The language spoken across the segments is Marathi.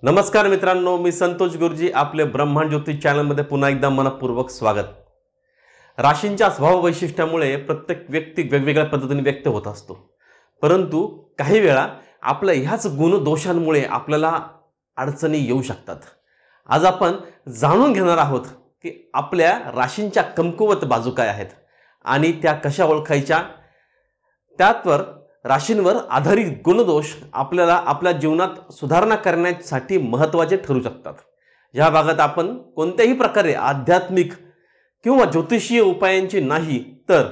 नमस्कार मित्रांनो, मी संतोष गुरुजी आपले ब्रह्मांड ज्योतिष चॅनलमध्ये पुन्हा एकदा मनपूर्वक स्वागत। राशींच्या स्वभाव वैशिष्ट्यामुळे प्रत्येक व्यक्ती वेगवेगळ्या पद्धतीने व्यक्त होत असतो, परंतु काही वेळा आपल्या ह्याच गुणदोषांमुळे आपल्याला अडचणी येऊ शकतात। आज आपण जाणून घेणार आहोत की आपल्या राशींच्या कमकुवत बाजू काय आहेत आणि त्या कशा ओळखायच्या, त्यावर राशींवर आधारित गुणदोष आपल्याला आपल्या जीवनात सुधारणा करण्यासाठी महत्त्वाचे ठरू शकतात। या भागात आपण कोणत्याही प्रकारे आध्यात्मिक किंवा ज्योतिषीय उपायांची नाही तर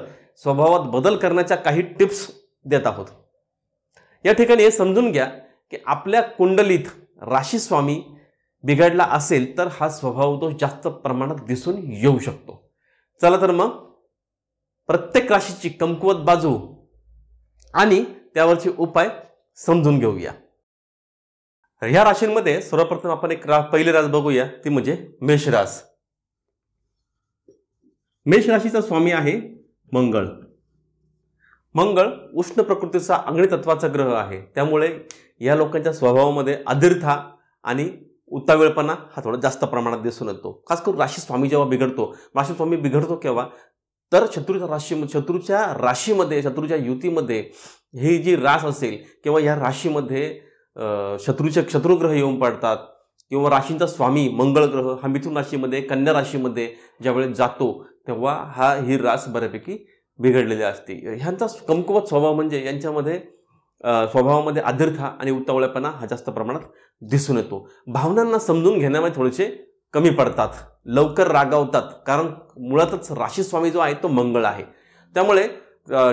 स्वभावात बदल करण्याच्या काही टिप्स देत आहोत। या ठिकाणी हे समजून घ्या की आपल्या कुंडलीत राशी स्वामी बिघडला असेल तर हा स्वभाव दोष जास्त प्रमाणात दिसून येऊ शकतो। चला तर मग प्रत्येक राशीची कमकुवत बाजू आणि त्यावरचे उपाय समजून घेऊया। ह्या राशींमध्ये सर्वप्रथम आपण एक पहिली रास बघूया, ती म्हणजे मेष रास। मेष राशीचा स्वामी आहे मंगळ। मंगळ उष्ण प्रकृतीचा अग्नी तत्वाचा ग्रह आहे, त्यामुळे या लोकांच्या स्वभावामध्ये अधीरता आणि उतावीळपणा हा थोडा जास्त प्रमाणात दिसून येतो। खास करून राशी स्वामी जेव्हा बिघडतो, राशी स्वामी बिघडतो केव्हा तर शत्रूच्या युतीमध्ये ही जी रास असेल किंवा या राशीमध्ये शत्रुग्रह येऊन पडतात किंवा राशींचा स्वामी मंगळ ग्रह हा मिथुन राशीमध्ये कन्या राशीमध्ये ज्यावेळेस जातो तेव्हा ही रास बऱ्यापैकी बिघडलेली असते। ह्यांचा कमकुवत स्वभाव म्हणजे यांच्यामध्ये स्वभावामध्ये अधीरता आणि उतावळेपणा हा जास्त प्रमाणात दिसून येतो। भावनांना समजून घेण्यामध्ये थोडेसे कमी पडतात, लवकर रागावतात, कारण मुळातच राशी स्वामी जो आहे तो मंगळ आहे, त्यामुळे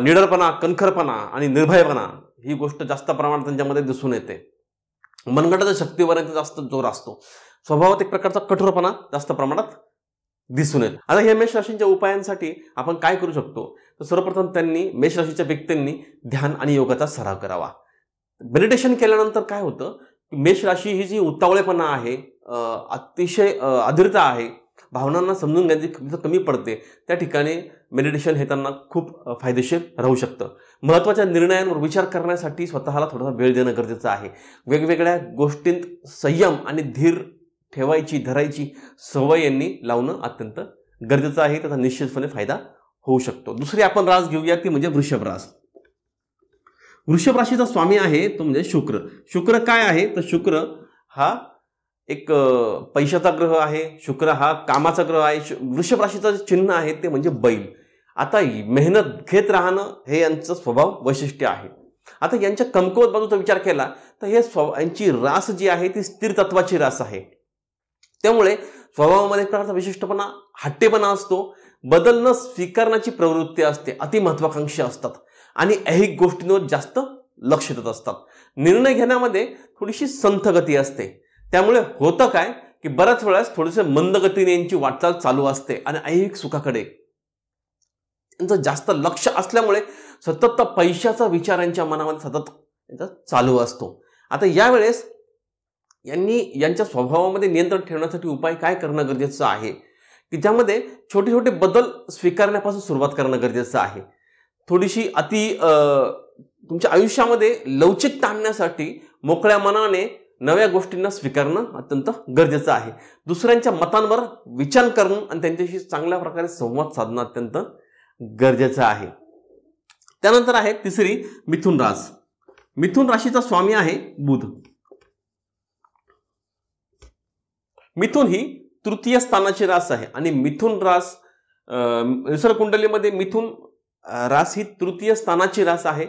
निडरपणा, कणखरपणा आणि निर्भयपणा ही गोष्ट जास्त प्रमाणात त्यांच्यामध्ये दिसून येते। मनगटाच्या शक्तीवर जास्त जोर असतो, स्वभावात एक प्रकारचा कठोरपणा जास्त प्रमाणात दिसून येतो। आता हे मेष राशींच्या उपायांसाठी आपण काय करू शकतो तर सर्वप्रथम त्यांनी मेष राशीच्या व्यक्तींनी ध्यान आणि योगाचा सराव करावा। मेडिटेशन केल्यानंतर काय होतं, मेष राशी ही जी उतावळेपणा आहे, अतिशय अधीरता आहे, भावनांना समजून घ्यायची कमी पडते, त्या ठिकाणी मेडिटेशन हे त्यांना खूप फायदेशीर राहू शकतं। महत्त्वाच्या निर्णयांवर विचार करण्यासाठी स्वतःला थोडासा वेळ देणं गरजेचं आहे। वेगवेगळ्या गोष्टींत संयम आणि धीर धरायची सवय यांनी लावणं अत्यंत गरजेचं आहे, त्याचा निश्चितपणे फायदा होऊ शकतो। दुसरी आपण रास घेऊया, ती म्हणजे वृषभ रास। वृषभ राशीचा स्वामी आहे तो म्हणजे शुक्र। शुक्र काय आहे तर शुक्र हा एक पैशाचा ग्रह आहे, शुक्र हा कामाचा ग्रह आहे। वृषभ राशीचं चिन्ह आहे ते म्हणजे बैल। आता मेहनत घेत राहणं हे यांचं स्वभाव वैशिष्ट्य आहे। आता यांच्या कमकुवत बाजूचा विचार केला तर यांची रास जी आहे ती स्थिर तत्वाची रास आहे, त्यामुळे स्वभावामध्ये एक प्रकारचा विशिष्टपणा, हट्टेपणा असतो, बदल न स्वीकारण्याची प्रवृत्ती असते, अतिमहत्वाकांक्षी असतात आणि ऐहिक गोष्टींवर जास्त लक्ष देत असतात। निर्णय घेण्यामध्ये थोडीशी संथ गती असते, त्यामुळे होतं काय की बऱ्याच वेळेस थोडेसे मंदगतीने यांची वाटचाल चालू असते आणि ऐहिक सुखाकडे यांचं जास्त लक्ष असल्यामुळे सतत पैशाचा विचार यांच्या मनामध्ये सतत चालू असतो। आता यावेळेस यांच्या स्वभावामध्ये नियंत्रण ठेवण्यासाठी उपाय काय करणं गरजेचं आहे की ज्यामध्ये छोटे छोटे बदल स्वीकारण्यापासून सुरुवात करणं गरजेचं आहे। थोडीशी तुमच्या आयुष्यामध्ये लवचिकता आणण्यासाठी मोकळ्या मनाने नव्या गोष्टींना स्वीकारणं अत्यंत गरजेचं आहे। दुसऱ्यांच्या मतांवर विचार करणं आणि त्यांच्याशी चांगल्या प्रकारे संवाद साधणं अत्यंत गरजेचं आहे। त्यानंतर आहे तिसरी मिथुन रास। मिथुन राशीचा स्वामी आहे बुध। मिथुन ही तृतीय स्थानाची रास आहे आणि मिथुन रास निसर्ग कुंडलीमध्ये मिथुन रास ही तृतीय स्थानाची रास आहे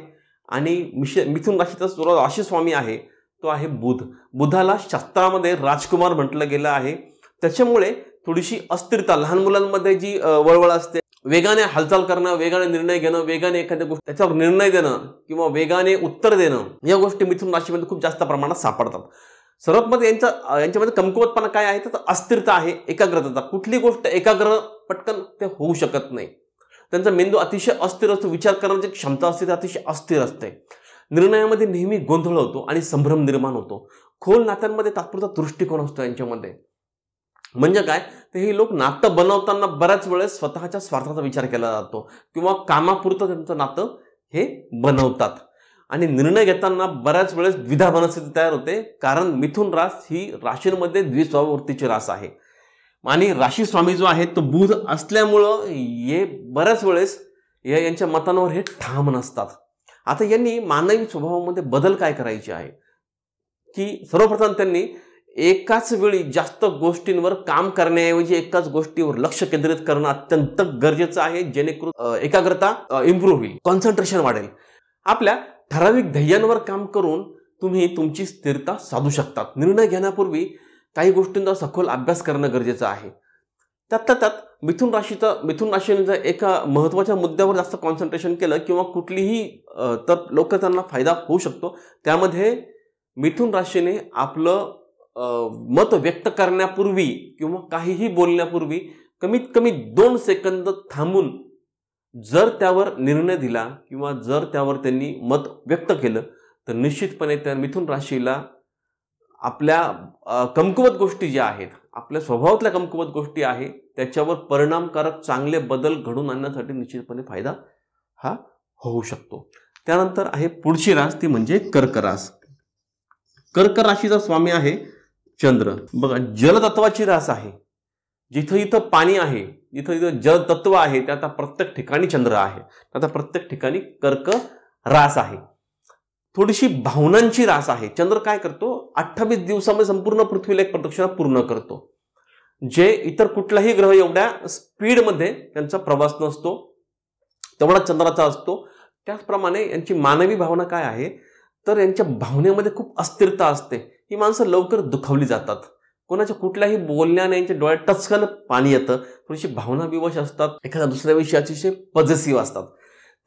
आणि मिथुन राशीचा जो राशी स्वामी आहे तो आहे बुध। बुधाला शास्त्रामध्ये राजकुमार म्हटलं गेलं आहे, त्याच्यामुळे थोडीशी अस्थिरता, लहान मुलांमध्ये जी वळवळ असते, वेगाने हालचाल करणं, वेगाने निर्णय घेणं, वेगाने एखाद्या गोष्टी त्याच्यावर निर्णय देणं किंवा वेगाने उत्तर देणं, या गोष्टी मिथुन राशीमध्ये खूप जास्त प्रमाणात सापडतात। सर्वात मध्ये यांच्यामध्ये कमकुवतपणा काय आहे तर अस्थिरता आहे, एकाग्रता। कुठली गोष्ट एकाग्र पटकन ते होऊ शकत नाही, त्यांचा मेंदू अतिशय अस्थिर असतो, विचार करण्याची क्षमता असते ती अतिशय अस्थिर असते। निर्णयामध्ये नेहमी गोंधळ होतो आणि संभ्रम निर्माण होतो। खोल नात्यांमध्ये तात्पुरता दृष्टिकोन असतो यांच्यामध्ये। म्हणजे काय तर हे लोक नातं बनवताना बऱ्याच वेळेस स्वतःच्या स्वार्थाचा विचार केला जातो किंवा कामापुरतं त्यांचं नातं हे बनवतात। आणि निर्णय घेताना बऱ्याच वेळेस द्विधा मनस्थिती तयार होते, कारण मिथुन रास ही राशींमध्ये द्विस्वभाववृत्तीची रास आहे आणि राशी स्वामी जो आहे तो बुध असल्यामुळं हे बऱ्याच वेळेस यांच्या मतांवर हे ठाम नसतात. आता यांनी मानवी स्वभावामध्ये बदल काय करायचे आहे की सर्वप्रथम त्यांनी एकाच वेळी जास्त गोष्टींवर काम करण्याऐवजी एकाच गोष्टीवर लक्ष केंद्रित करणं अत्यंत गरजेचं आहे, जेणेकरून एकाग्रता इम्प्रूव्ह होईल, कॉन्सन्ट्रेशन वाढेल. आपल्या ठराविक ध्येयांवर काम करून तुम्ही तुमची स्थिरता साधू शकतात. निर्णय घेण्यापूर्वी काही गोष्टींचा सखोल अभ्यास करणं गरजेचं आहे. त्यात मिथुन राशीने जर एका महत्त्वाच्या मुद्द्यावर जास्त कॉन्सन्ट्रेशन केलं किंवा कुठलीही तर लोक त्यांना फायदा होऊ शकतो. त्यामध्ये मिथुन राशीने आपलं मत व्यक्त करण्यापूर्वी किंवा काहीही बोलण्यापूर्वी कमीत कमी 2 सेकंद थांबून जर त्यावर निर्णय दिला किंवा जर त्यावर त्यांनी मत व्यक्त केलं तर निश्चितपणे त्या मिथुन राशीला आपल्या कमकुवत गोष्टी ज्या आहेत, आपल्या स्वभावातल्या कमकुवत गोष्टी आहेत, त्याच्यावर परिणामकारक चांगले बदल घडून आणण्यासाठी निश्चितपने फायदा हा होऊ शकतो. त्यानंतर आहे पुढची रास, ती म्हणजे कर्क रास. कर्क राशीचा स्वामी आहे चंद्र. बघा, जलतत्वाची रास आहे. जिथं इथं पाणी आहे, जिथं जलतत्व आहे, त्या आता प्रत्येक ठिकाणी चंद्र आहे, आता प्रत्येक ठिकाणी कर्क रास आहे. थोडीशी भावनांची रास आहे. चंद्र काय करतो, 28 दिवसामध्ये संपूर्ण पृथ्वीला एक प्रदक्षिणा पूर्ण करतो, जे इतर कुठलाही ग्रह एवढ्या स्पीडमध्ये त्यांचा प्रवास नसतो, तेवढा चंद्राचा असतो. त्याचप्रमाणे यांची मानवी भावना काय आहे, तर यांच्या भावनेमध्ये खूप अस्थिरता असते. ही माणसं लवकर दुखावली जातात. कोणाच्या कुठल्याही बोलण्याने यांच्या डोळ्यात टचकन पाणी येतं. थोडीशी भावना विवश असतात, एखाद्या दुसऱ्या विषयी अतिशय पॉझिटिव्ह असतात.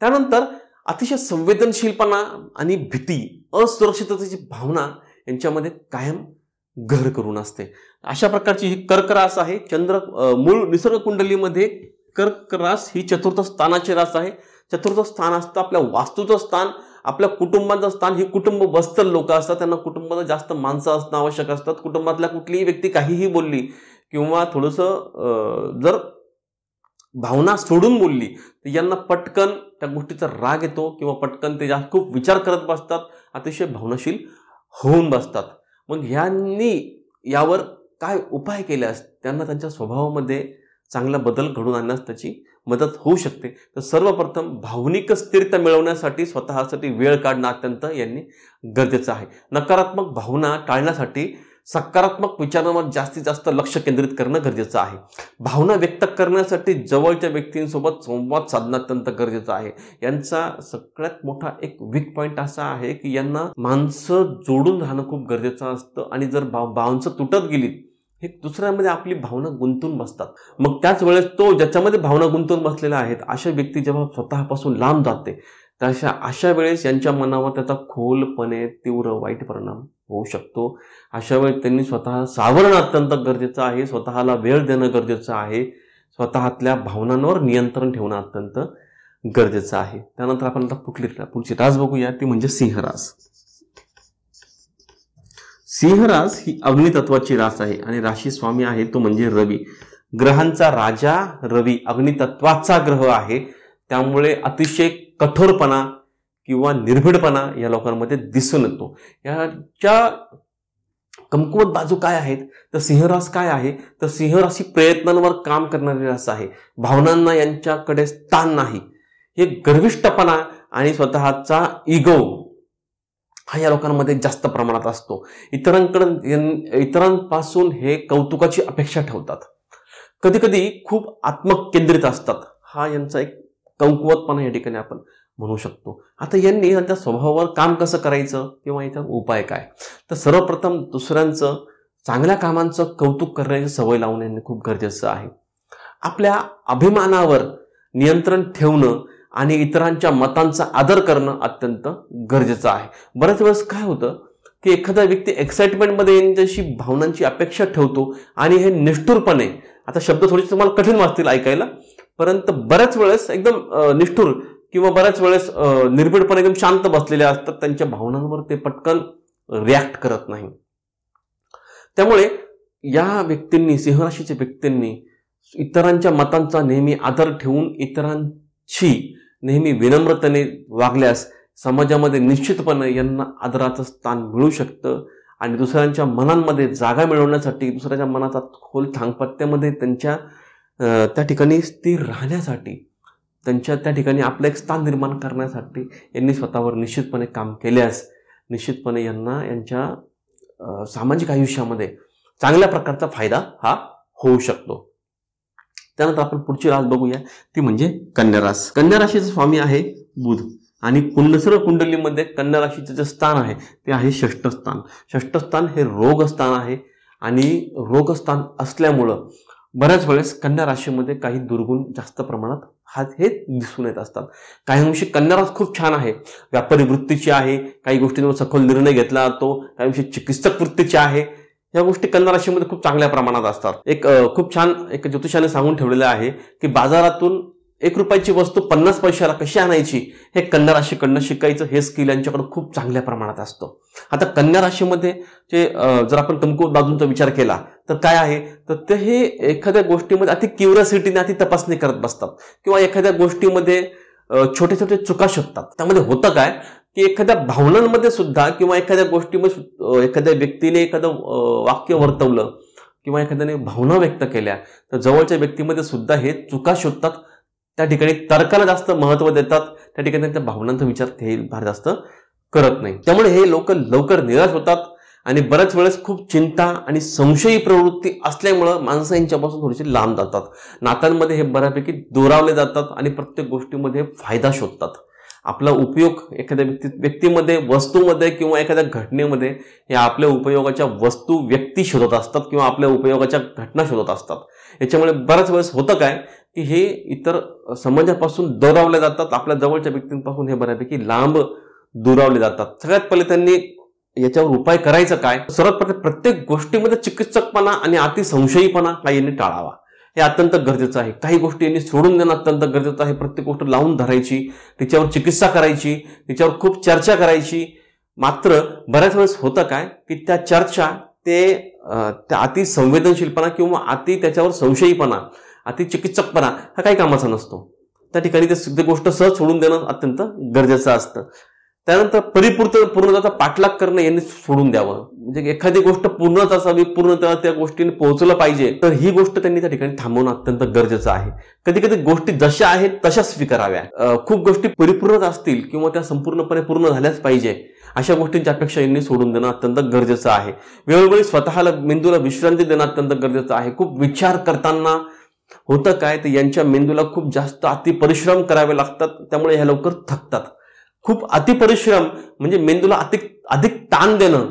त्यानंतर अतिशय संवेदनशीलपणा आणि भीती, असुरक्षिततेची भावना यांच्यामध्ये कायम घर करून असते. अशा प्रकारची ही कर्क रास आहे. चंद्र मूळ निसर्ग कुंडलीमध्ये कर्क रास ही 4th स्थानाची रास आहे. 4th स्थान असतं आपल्या वास्तूचं स्थान, आपल्या कुटुंबाचं स्थान. ही कुटुंब बस्तर लोक असतात, त्यांना कुटुंबात जास्त माणसं असणं आवश्यक असतात. कुटुंबातल्या कुठलीही व्यक्ती काहीही बोलली किंवा थोडंसं जर भावना सोडून बोलली तर यांना पटकन त्या गोष्टीचा राग येतो किंवा पटकन ते जास्त खूप विचार करत बसतात, अतिशय भावनाशील होऊन बसतात. मग ह्यांनी यावर काय उपाय केल्यास त्यांना त्यांच्या स्वभावामध्ये चांगला बदल घडून आणण्यास त्याची मदत होऊ शकते. तर सर्वप्रथम भावनिक स्थिरता मिळवण्यासाठी स्वतःसाठी वेळ काढणं अत्यंत यांनी गरजेचं आहे. नकारात्मक भावना टाळण्यासाठी सकारात्मक विचारांवर जास्तीत जास्त लक्ष केंद्रित करणं गरजेचं आहे. भावना व्यक्त करण्यासाठी जवळच्या व्यक्तींसोबत संवाद साधणं अत्यंत गरजेचं आहे. यांचा सगळ्यात मोठा एक वीक पॉईंट असा आहे की यांना माणसं जोडून राहणं खूप गरजेचं असतं आणि जर माणसं तुटत गेली हे दुसऱ्यामध्ये आपली भावना गुंतून बसतात. मग त्याच वेळेस तो ज्याच्यामध्ये भावना गुंतून बसलेल्या आहेत अशा व्यक्ती जेव्हा स्वतःपासून लांब जाते तर अशा वेळेस यांच्या मनावर त्याचा खोलपणे तीव्र वाईट परिणाम होऊ शकतो. अशा वेळेस त्यांनी स्वतः सावरणं अत्यंत गरजेचं आहे, स्वतःला वेळ देणं गरजेचं आहे, स्वतःतल्या भावनांवर नियंत्रण ठेवणं अत्यंत गरजेचं आहे. त्यानंतर आपण आता पुढची रास बघूया, ती म्हणजे सिंह रास. सिंह रास ही अग्नितत्वाची रास आहे आणि राशी स्वामी आहे तो म्हणजे रवी. ग्रहांचा राजा रवी अग्नितत्वाचा ग्रह आहे, त्यामुळे अतिशय कठोरपणा किंवा निर्भीडपणा या लोकांमध्ये दिसून येतो. याच्या कमकुवत बाजू काय आहेत तर सिंहरास काय आहे तर सिंहराशी प्रयत्नांवर काम करणारी रास आहे. भावनांना यांच्याकडे स्थान नाही. हे गर्विष्ठपणा आणि स्वतःचा इगो हा या लोकांमध्ये जास्त प्रमाणात असतो. इतरांपासून हे कौतुकाची अपेक्षा ठेवतात. कधी कधी खूप आत्मकेंद्रित असतात. हा यांचा एक कमकुवतपणा या ठिकाणी आपण म्हणू शकतो. आता यांनी त्यांच्या स्वभावावर काम कसं करायचं किंवा याचा उपाय काय, तर सर्वप्रथम दुसऱ्यांचं चांगल्या कामांचं कौतुक करण्याची सवय लावून यांनी खूप गरजेचं आहे. आपल्या अभिमानावर नियंत्रण ठेवणं आणि इतरांच्या मतांचा आदर करणं अत्यंत गरजेचं आहे. बऱ्याच वेळेस काय होतं की एखादा व्यक्ती एक्साइटमेंटमध्ये यांच्याशी भावनांची अपेक्षा ठेवतो आणि हे निष्ठुरपणे, आता शब्द थोडेसे तुम्हाला कठीण वाटतील ऐकायला, परंतु बऱ्याच वेळेस एकदम निष्ठुर किंवा बऱ्याच वेळेस निर्भीडपणे एकदम शांत बसलेले असतात. त्यांच्या भावनांवर ते पटकन रिॲक्ट करत नाही. त्यामुळे या व्यक्तींनी, सिंहराशीच्या व्यक्तींनी इतरांच्या मतांचा नेहमी आदर ठेवून इतरांशी नेहमी विनम्रतेने वागल्यास समाजामध्ये निश्चितपणे यांना आदराचं स्थान मिळू शकतं आणि दुसऱ्यांच्या मनांमध्ये जागा मिळवण्यासाठी, दुसऱ्याच्या मनाचा खोल थांगपत्त्यामध्ये त्यांच्या त्या ठिकाणी स्थिर राहण्यासाठी, त्यांच्या त्या ठिकाणी आपलं एक स्थान निर्माण करण्यासाठी यांनी स्वतःवर निश्चितपणे काम केल्यास निश्चितपणे यांना यांच्या सामाजिक आयुष्यामध्ये चांगल्या प्रकारचा फायदा हा होऊ शकतो. त्यानंतर आपण पुढची रास बघूया, ती म्हणजे कन्या रास. कन्या राशीचा स्वामी आहे बुध आणि सर्व कुंडलीमध्ये कन्या राशीचं जे स्थान आहे ते आहे षष्ठ स्थान. षष्ठ स्थान हे रोग स्थान आहे आणि रोग स्थान असल्यामुळं बऱ्याच वेळेस कन्या राशीमध्ये काही दुर्गुण जास्त प्रमाणात हे दिसून येत असतात. काही अंशी कन्या रास खूप छान आहे, व्यापारी वृत्तीची आहे, काही गोष्टींवर सखोल निर्णय घेतला जातो, काही अंशी चिकित्सक वृत्तीची आहे. या गोष्टी कन्या राशीमध्ये खूप चांगल्या प्रमाणात असतात. खूप छान एक ज्योतिषाने सांगून ठेवलेलं आहे की बाजारातून 1 रुपयाची वस्तू 50 पैशाला कशी आणायची हे कन्या राशीकडनं शिकायचं हे स्किल यांच्याकडे खूप चांगल्या प्रमाणात असतं. आता कन्या राशीमध्ये जर आपण कमकुवत बाजूंचा विचार केला तर काय आहे, तर ते हे एखाद्या गोष्टीमध्ये अति क्युरिओसिटीने अति तपासणी करत बसतात किंवा एखाद्या गोष्टीमध्ये छोटे छोटे चुका शोधतात. त्यामध्ये होतं काय की एखाद्या भावनांमध्ये सुद्धा किंवा एखाद्या गोष्टीमध्ये एखाद्या व्यक्तीने एखादं वाक्य वर्तवलं किंवा एखाद्याने भावना व्यक्त केल्या तर जवळच्या व्यक्तीमध्ये सुद्धा हे चुका शोधतात. त्या ठिकाणी तर्काला जास्त महत्त्व देतात, त्या ठिकाणी त्या भावनांचा विचार ते फार जास्त करत नाही. त्यामुळे हे लोक लवकर निराश होतात आणि बऱ्याच वेळेस खूप चिंता आणि संशयी प्रवृत्ती असल्यामुळं माणसं यांच्यापासून थोडीशी लांब जातात. नात्यांमध्ये हे बऱ्यापैकी दुरावले जातात आणि प्रत्येक गोष्टीमध्ये फायदा शोधतात. आपला उपयोग एखाद्या व्यक्तीमध्ये, वस्तूमध्ये किंवा एखाद्या घटनेमध्ये हे आपल्या उपयोगाच्या वस्तू, व्यक्ती शोधत असतात किंवा आपल्या उपयोगाच्या घटना शोधत असतात. याच्यामुळे बऱ्याच वेळेस होतं काय की हे इतर समाजापासून दुरावले जातात, आपल्या जवळच्या व्यक्तींपासून हे बऱ्यापैकी लांब दुरावले जातात. सगळ्यात पहिले त्यांनी याच्यावर उपाय करायचं काय, सर्वात पहिले प्रत्येक गोष्टीमध्ये चिकित्सकपणा आणि अतिसंशयीपणा हा यांनी टाळावा. हे अत्यंत गरजेचं आहे. काही गोष्टी यांनी सोडून देणं अत्यंत गरजेचं आहे. प्रत्येक गोष्ट लावून धरायची, तिच्यावर चिकित्सा करायची, तिच्यावर खूप चर्चा करायची. मात्र बऱ्याच वेळेस होतं काय की त्या चर्चा त्या अतिसंवेदनशीलपणा किंवा त्याच्यावर संशयीपणा, अतिचिकित्सकपणा हा काही कामाचा नसतो. त्या ठिकाणी ते गोष्ट सहज सोडून देणं अत्यंत गरजेचं असतं. त्यानंतर पूर्णतः पाठलाग करणं यांनी सोडून द्यावं. म्हणजे एखादी गोष्ट पूर्णच असावी, पूर्णतः त्या गोष्टीने पोहोचलं पाहिजे, तर ही गोष्ट त्यांनी त्या ठिकाणी थांबवणं अत्यंत गरजेचं आहे. कधी कधी गोष्टी जशा आहेत तशा स्वीकाराव्या. खूप गोष्टी परिपूर्णच असतील किंवा त्या संपूर्णपणे पूर्ण झाल्याच पाहिजे अशा गोष्टींची अपेक्षा यांनी सोडून देणं अत्यंत गरजेचं आहे. वेळोवेळी स्वतःला, मेंदूला विश्रांती देणं अत्यंत गरजेचं आहे. खूप विचार करताना होतं काय, तर यांच्या मेंदूला खूप जास्त अतिपरिश्रम करावे लागतात, त्यामुळे ह्या लवकर थकतात. खूप अतिपरिश्रम म्हणजे मेंदूला अधिक ताण देणं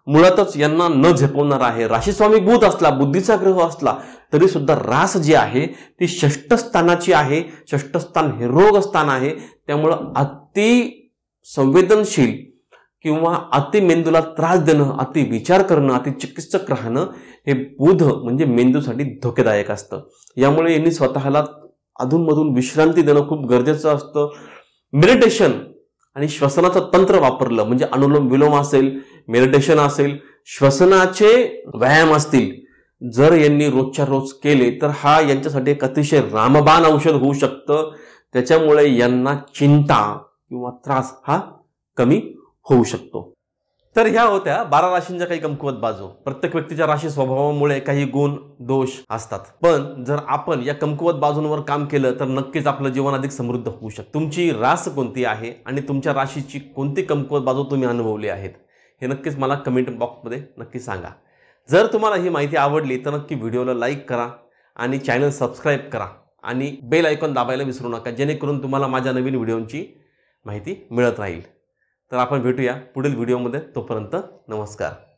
मुळातच यांना न झेपवणार आहे. राशीस्वामी बुध असला, बुद्धीचा ग्रह असला तरी सुद्धा रास जी आहे ती षष्ठ स्थानाची आहे. षष्ठ स्थान हे रोग स्थान आहे. त्यामुळं अति संवेदनशील किंवा अति मेंदूला त्रास देणं, अति विचार करणं, अति चिकित्सक राहणं हे बुध म्हणजे मेंदूसाठी धोकेदायक असतं. यामुळे यांनी स्वतःला अधूनमधून विश्रांती देणं खूप गरजेचं असतं. मेडिटेशन आणि श्वसनाचं तंत्र वापरलं म्हणजे अनुलोम विलोम असेल, मेडिटेशन असेल, श्वसनाचे व्यायाम असतील, जर यांनी रोजच्या रोज केले तर हा यांच्यासाठी एक अतिशय रामबाण औषध होऊ शकतं. त्याच्यामुळे यांना चिंता किंवा त्रास हा कमी होऊ शकतो. तर ह्या होत्या 12 राशींच्या काही कमकुवत बाजू. प्रत्येक व्यक्तीच्या राशी स्वभावामुळे काही गुण दोष असतात, पण जर आपण या कमकुवत बाजूंवर काम केलं तर नक्कीच आपलं जीवन अधिक समृद्ध होऊ शकतं. तुमची रास कोणती आहे आणि तुमच्या राशीची कोणती कमकुवत बाजू तुम्ही अनुभवली आहेत हे नक्कीच मला कमेंट बॉक्समध्ये नक्की सांगा. जर तुम्हाला ही माहिती आवडली तर नक्की व्हिडिओला लाईक करा आणि चॅनल सबस्क्राईब करा आणि बेल आयकॉन दाबायला विसरू नका, जेणेकरून तुम्हाला माझ्या नवीन व्हिडिओंची माहिती मिळत राहील. तर आपण भेटूया पुढील व्हिडिओमध्ये. तोपर्यंत नमस्कार.